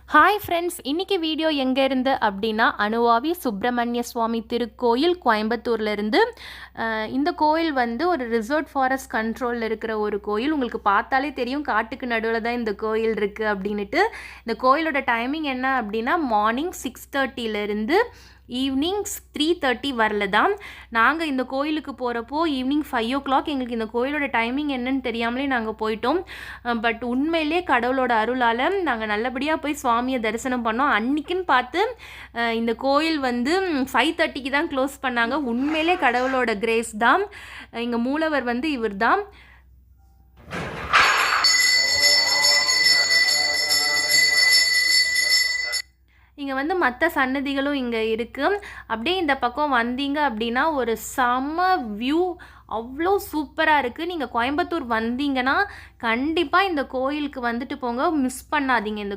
Hi friends, இன்றைக்கி video எங்கே இருந்து அப்படின்னா அனுவாவி சுப்பிரமணிய சுவாமி திருக்கோயில் கோயம்புத்தூர்ல இருந்து. இந்த கோயில் வந்து ஒரு ரிசர்வ் ஃபாரஸ்ட் கண்ட்ரோலில் இருக்கிற ஒரு கோயில். உங்களுக்கு பார்த்தாலே தெரியும் காட்டுக்கு நடுவில் தான் இந்த கோயில் இருக்குது அப்படின்ட்டு. இந்த கோயிலோட டைமிங் என்ன அப்படின்னா மார்னிங் 6:30 ஈவினிங் 3:30 வரல தான். நாங்கள் இந்த கோயிலுக்கு போகிறப்போ ஈவினிங் 5 o'clock எங்களுக்கு இந்த கோயிலோட டைமிங் என்னன்னு தெரியாமலே நாங்கள் போயிட்டோம். பட் உண்மையிலே கடவுளோட அருளால் நாங்கள் நல்லபடியாக போய் சுவாமியை தரிசனம் பண்ணோம். அன்றைக்கின்னு பார்த்து இந்த கோயில் வந்து 5:30க்கு தான் க்ளோஸ் பண்ணாங்க. உண்மையிலே கடவுளோட கிரேஸ் தான். இங்கே மூலவர் வந்து இவர் தான். இங்கே வந்து மற்ற சன்னதிகளும் இங்கே இருக்குது. அப்படியே இந்த பக்கம் வந்தீங்க அப்படின்னா ஒரு செம்ம வியூ, அவ்வளோ சூப்பராக இருக்குது. நீங்கள் கோயம்புத்தூர் வந்தீங்கன்னா கண்டிப்பாக இந்த கோயிலுக்கு வந்துட்டு போங்க, மிஸ் பண்ணாதீங்க. இந்த